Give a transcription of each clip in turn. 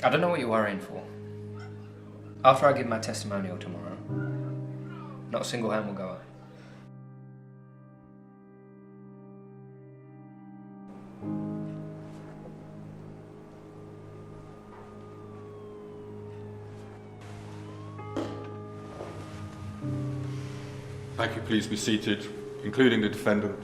I don't know what you're worrying for. After I give my testimonial tomorrow, not a single hand will go up. Thank you. Please be seated, including the defendant.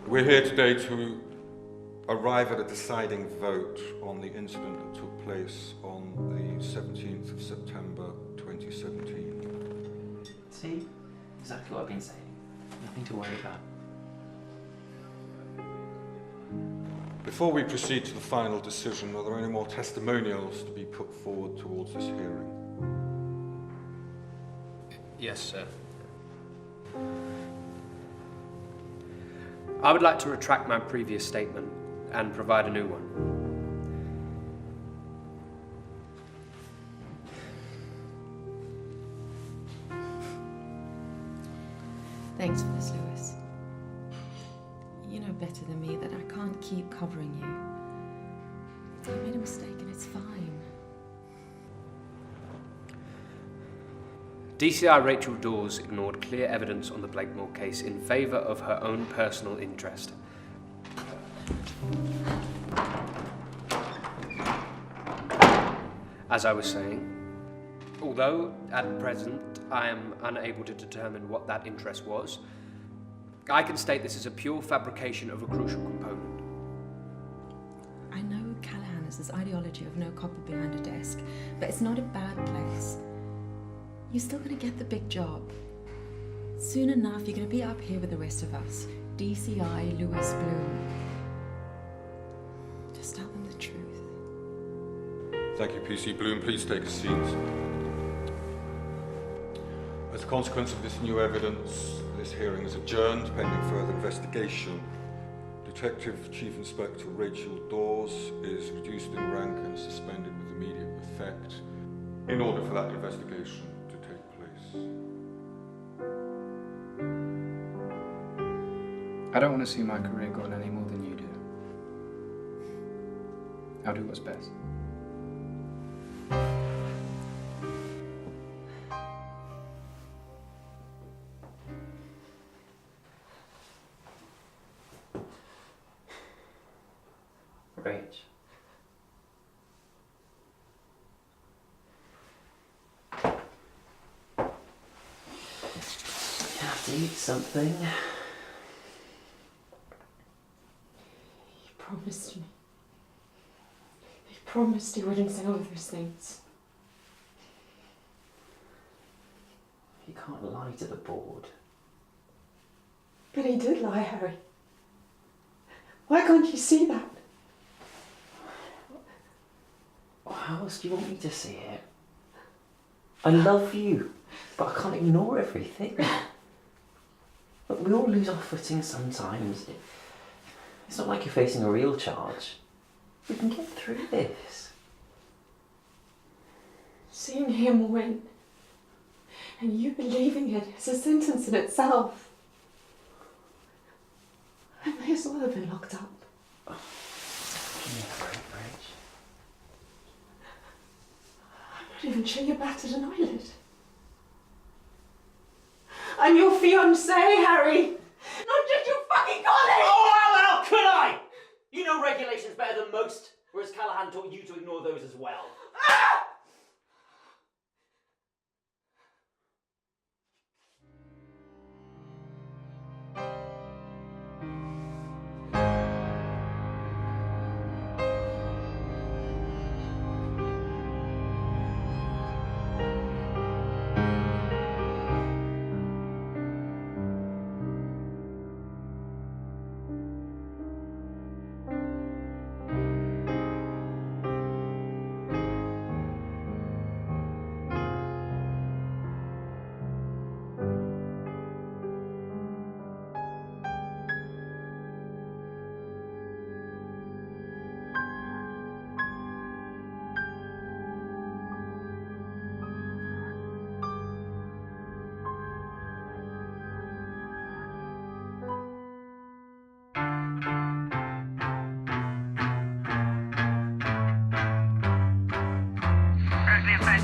We're here today to arrive at a deciding vote on the incident that took place on the 17th of September 2017. See? Exactly what I've been saying. Nothing to worry about. Before we proceed to the final decision, are there any more testimonials to be put forward towards this hearing? Yes, sir. I would like to retract my previous statement and provide a new one. Thanks for this, Lewis. You know better than me that I can't keep covering you. I made a mistake and it's fine. DCI Rachel Dawes ignored clear evidence on the Blakemore case in favour of her own personal interest. As I was saying, although at present I am unable to determine what that interest was, I can state this is a pure fabrication of a crucial component. I know Callahan has this ideology of no copper behind a desk, but it's not a bad place. You're still gonna get the big job. Soon enough, you're gonna be up here with the rest of us. DCI Lewis Bloom. Just tell them the truth. Thank you, PC Bloom. Please take a seat. As a consequence of this new evidence, this hearing is adjourned pending further investigation. Detective Chief Inspector Rachel Dawes is reduced in rank and suspended with immediate effect in order for that investigation to take place. I don't want to see my career gone any more than you do. I'll do what's best. Rach. You have to eat something. You promised me. You promised you wouldn't say all those things. You can't lie to the board. But he did lie, Harry. Why can't you see that? How else do you want me to see it? I love you, but I can't ignore everything. Look, we all lose our footing sometimes. It's not like you're facing a real charge. We can get through this. Seeing him win, and you believing it is a sentence in itself. I may as well have been locked up. Give me a break, Rach. I'm not even sure you batted an eyelid. I'm your fiancé, Harry! Not just your fucking colleague! Oh, how could I? You know regulations better than most, whereas Callahan taught you to ignore those as well. Ah!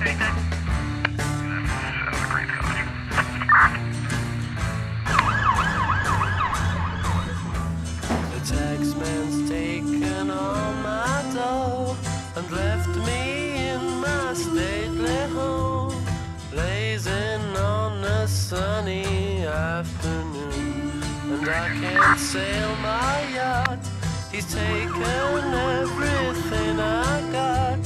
The taxman's taken all my dough and left me in my stately home, blazing on a sunny afternoon. And I can't sail my yacht, he's taken everything I got.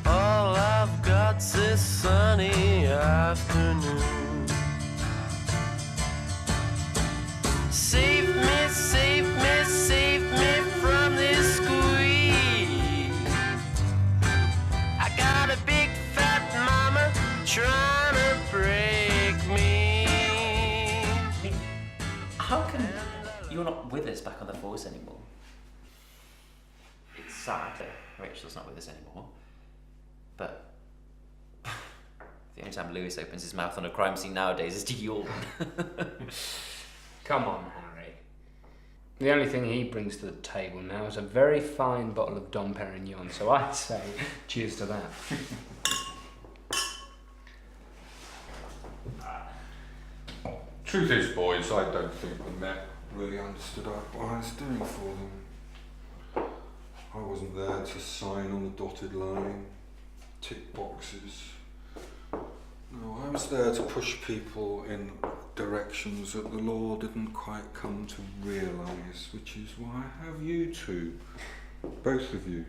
All I've got's this sunny afternoon. Save me, save me, save me from this squeeze. I got a big fat mama trying to break me. How come you're not with us back on the force anymore? It's sad that Rachel's not with us anymore, but the only time Lewis opens his mouth on a crime scene nowadays is to yawn. Come on, Harry. The only thing he brings to the table now is a very fine bottle of Dom Perignon, so I'd say cheers to that. Truth is, boys, I don't think the Met really understood what I was doing for them. I wasn't there to sign on the dotted line, tick boxes. No, I was there to push people in directions that the law didn't quite come to realise, which is why I have you two, both of you.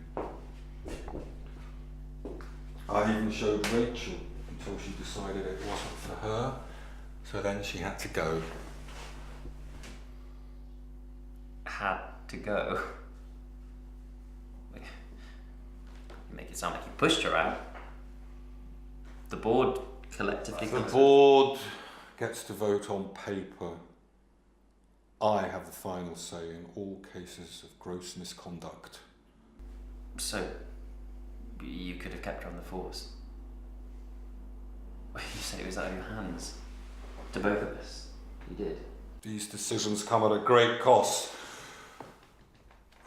I even showed Rachel until she decided it wasn't for her, so then she had to go. Had to go. You make it sound like you pushed her out. The board collectively. The board gets to vote on paper. I have the final say in all cases of gross misconduct. So, you could have kept her on the force. You said it was out of your hands. To both of us. You did. These decisions come at a great cost.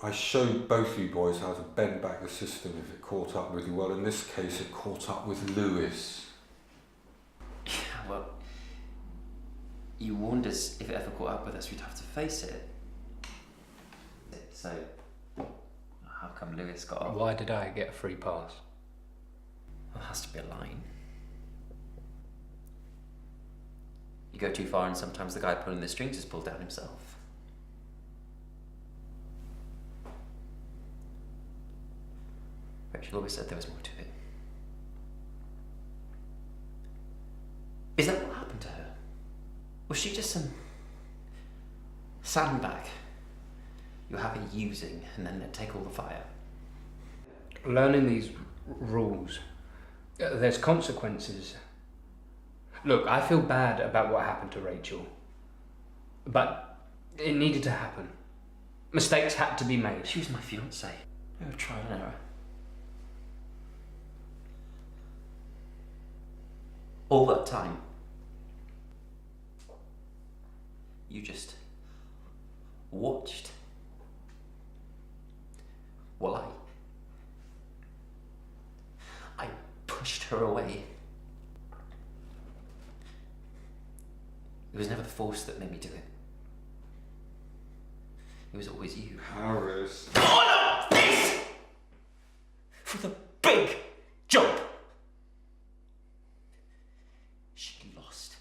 I showed both you boys how to bend back the system if it caught up with you. Well, in this case, it caught up with Lewis. Yeah, well, you warned us if it ever caught up with us, we'd have to face it. So, how come Lewis got off? Why did I get a free pass? There has to be a line. You go too far and sometimes the guy pulling the strings is pulled down himself. Rachel always said there was more to it. Is that what happened to her? Was she just some sandbag you're happy using and then let take all the fire? Learning these rules, there's consequences. Look, I feel bad about what happened to Rachel, but it needed to happen. Mistakes had to be made. She was my fiancée. We were trial and error. All that time, you just watched while I pushed her away. It was never the force that made me do it. It was always you. Harris. All of this for the big job. She lost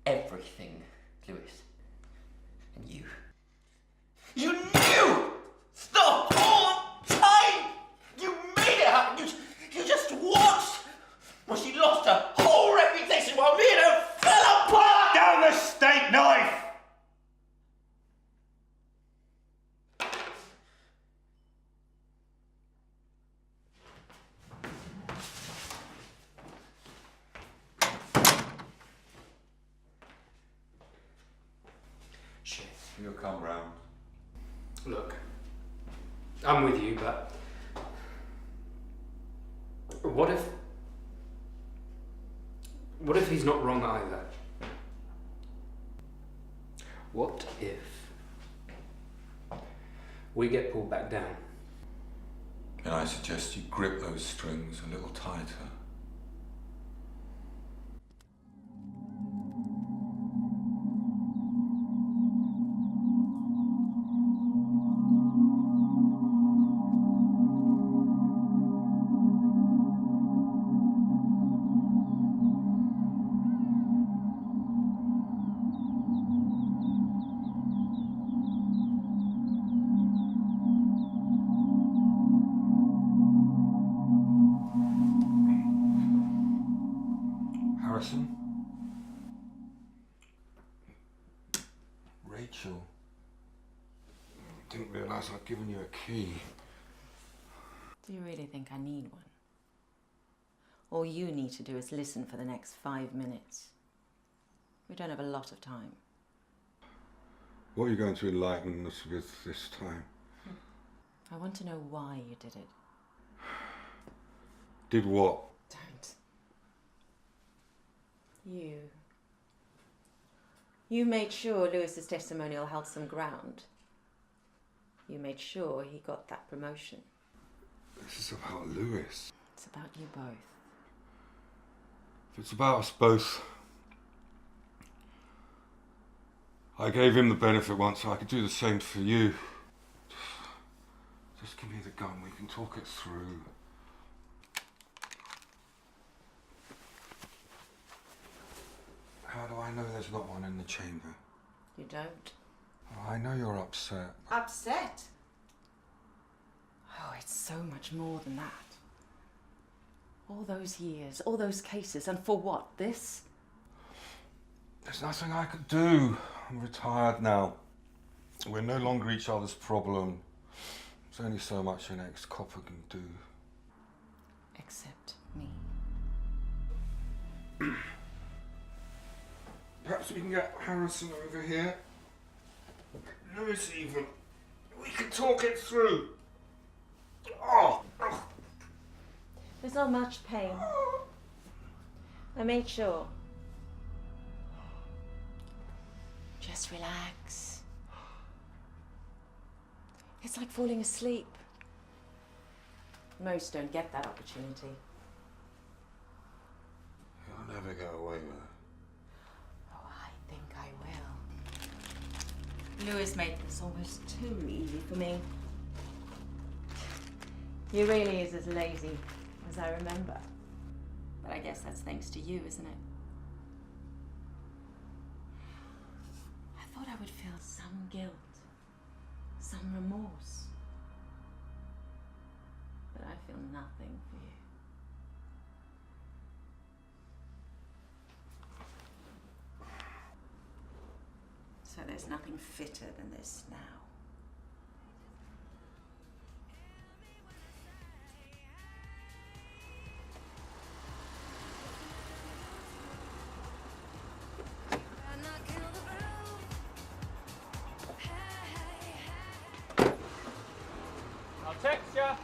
everything, Lewis. And you knew the whole time you made it happen. You just watched while she lost her whole reputation while me and her fell apart. Down the steak knife! Shit, you'll come round. Look, I'm with you, but what if he's not wrong either? What if we get pulled back down? then I suggest you grip those strings a little tighter. Harrison? Rachel? Didn't realise I'd given you a key. Do you really think I need one? All you need to do is listen for the next 5 minutes. We don't have a lot of time. What are you going to enlighten us with this time? I want to know why you did it. Did what? Don't. You made sure Lewis's testimonial held some ground. You made sure he got that promotion. This is about Lewis. It's about you both. If it's about us both, I gave him the benefit once, so I could do the same for you. Just give me the gun, we can talk it through. How do I know there's not one in the chamber? You don't? Oh, I know you're upset. Upset? Oh, it's so much more than that. All those years, all those cases, and for what? This? There's nothing I could do. I'm retired now. We're no longer each other's problem. There's only so much an ex-copper can do. Except me. Perhaps we can get Harrison over here. Lewis even. We can talk it through. Oh! There's not much pain. I made sure. Just relax. It's like falling asleep. Most don't get that opportunity. You'll never get away with it. Oh, I think I will. Lewis made this almost too easy for me. He really is as lazy as I remember. But I guess that's thanks to you, isn't it? I thought I would feel some guilt, some remorse. But I feel nothing for you. So there's nothing fitter than this now. I'll text ya.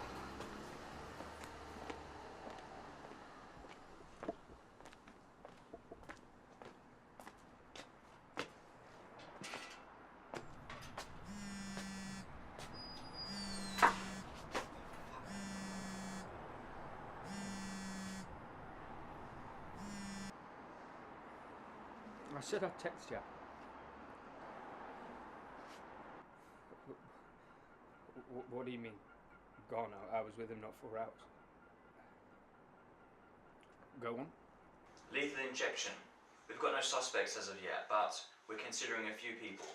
I said I'd text you. What do you mean? Gone? I was with him not 4 hours. Go on. Lethal injection. We've got no suspects as of yet, but we're considering a few people.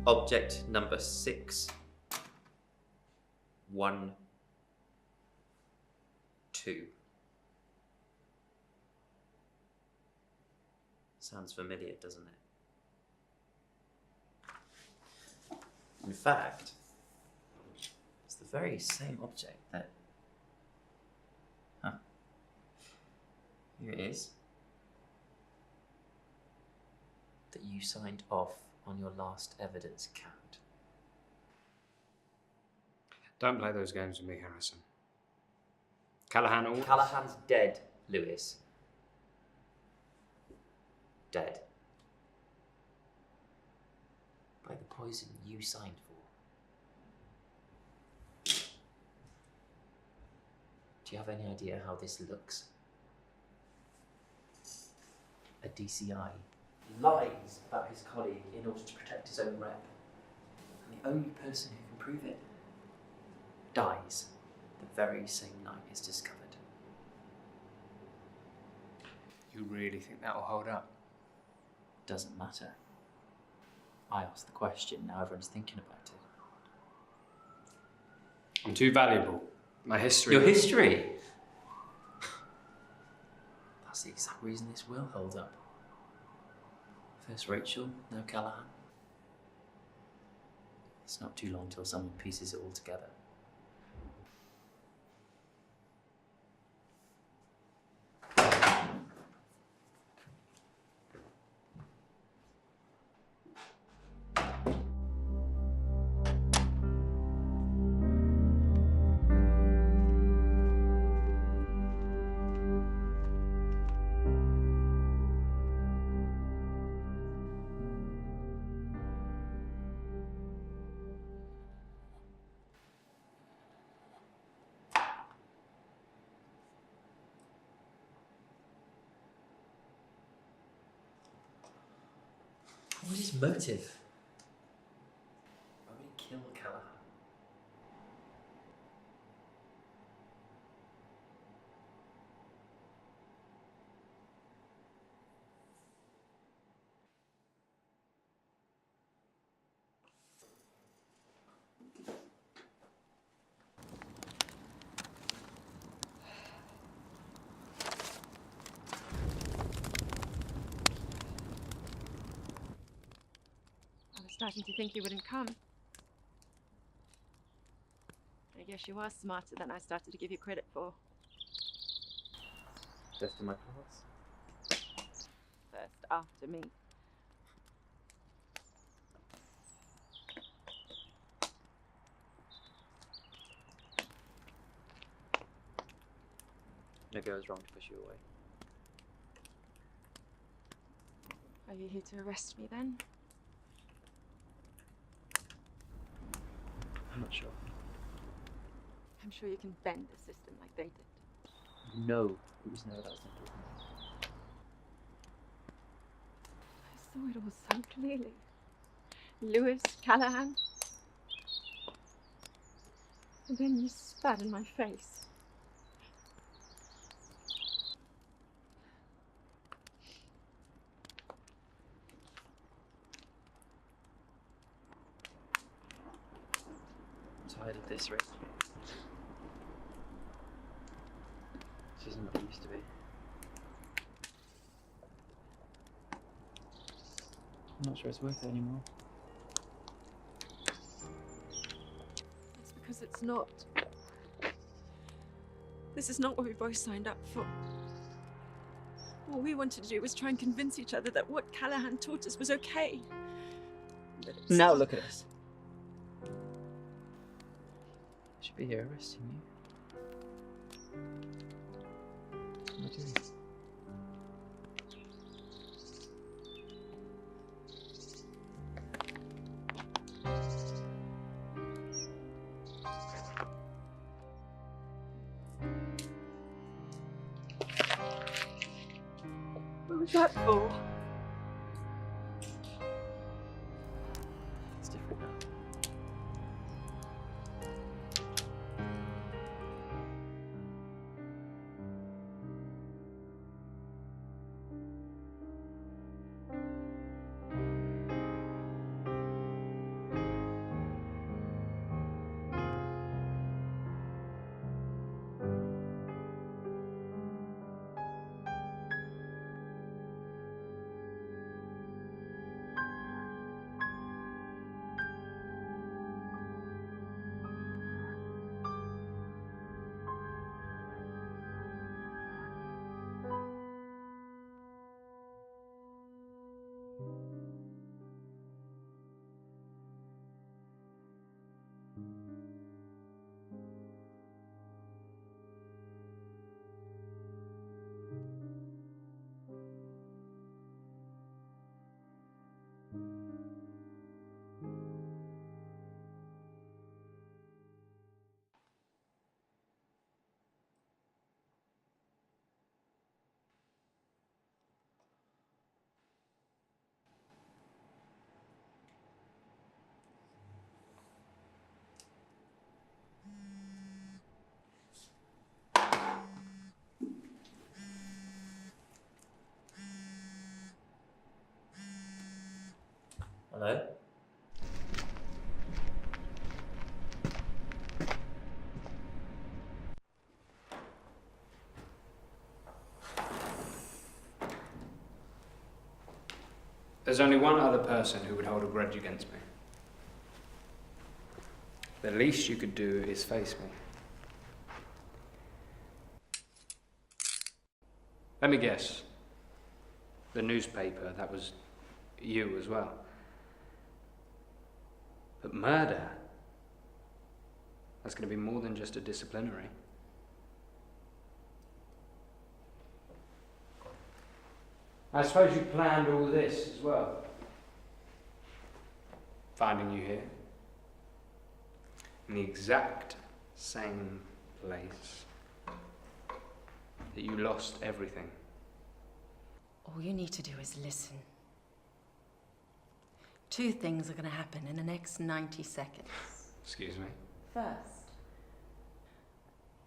Object number 612. Sounds familiar, doesn't it? In fact, it's the very same object that... Huh. Here it is. That you signed off on your last evidence count. Don't play those games with me, Harrison. Callahan orders. Callahan's dead, Lewis. Dead. By the poison you signed for. Do you have any idea how this looks? A DCI lies about his colleague in order to protect his own rep. And the only person who can prove it dies the very same night it's discovered. You really think that'll hold up? Doesn't matter. I asked the question, now everyone's thinking about it. I'm too valuable. My history... Your history? That's the exact reason this will hold up. First Rachel, now Callahan. It's not too long till someone pieces it all together. What was his motive? Why would he kill Callahan? Starting to think you wouldn't come. I guess you are smarter than I started to give you credit for. First in my class. First after me. Maybe I was wrong to push you away. Are you here to arrest me then? I'm not sure. I'm sure you can bend the system like they did. No, it was never that simple. I saw it all so clearly. Lewis, Callahan. And then you spat in my face. I'm tired of this, Rick. This isn't what it used to be. I'm not sure it's worth it anymore. It's because it's not. This is not what we both signed up for. All we wanted to do was try and convince each other that what Callahan taught us was okay. But it's Now look at us. I should be here arresting you. What am I doing? What was that for? It's different now. know. There's only one other person who would hold a grudge against me. The least you could do is face me. Let me guess. The newspaper, that was you as well. But murder, that's going to be more than just a disciplinary. I suppose you planned all this as well. Finding you here. In the exact same place that you lost everything. All you need to do is listen. 2 things are going to happen in the next 90 seconds. Excuse me? First,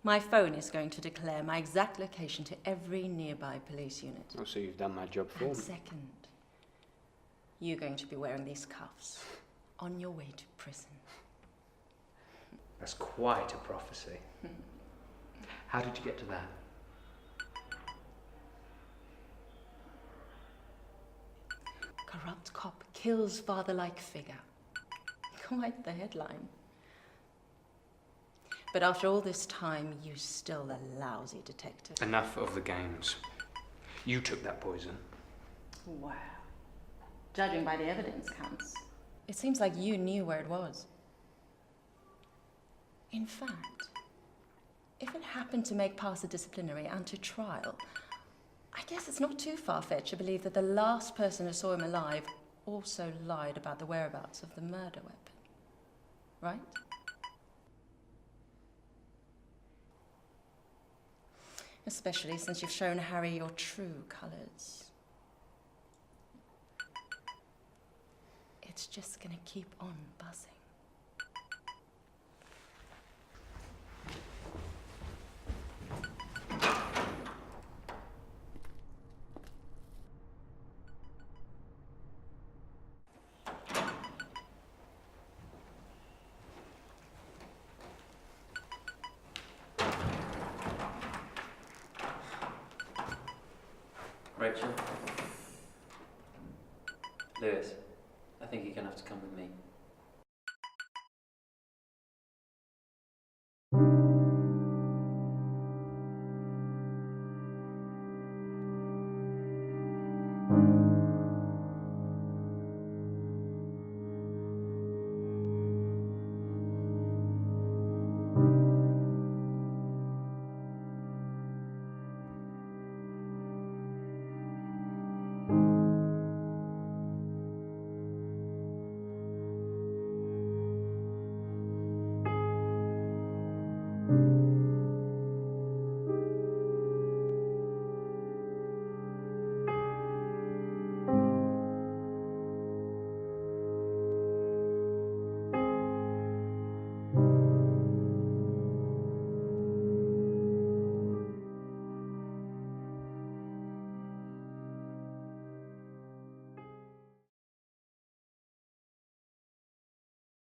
my phone is going to declare my exact location to every nearby police unit. Oh, so you've done my job for me. And second, you're going to be wearing these cuffs on your way to prison. That's quite a prophecy. How did you get to that? Corrupt cop kills father-like figure. Quite the headline. But after all this time, you're still a lousy detective. Enough of the games. You took that poison. Wow. Judging by the evidence counts. It seems like you knew where it was. In fact, if it happened to make past the disciplinary and to trial, I guess it's not too far-fetched to believe that the last person who saw him alive also lied about the whereabouts of the murder weapon. Right? Especially since you've shown Harry your true colours. It's just gonna keep on buzzing. Rachel? Lewis, I think you're going to have to come with me.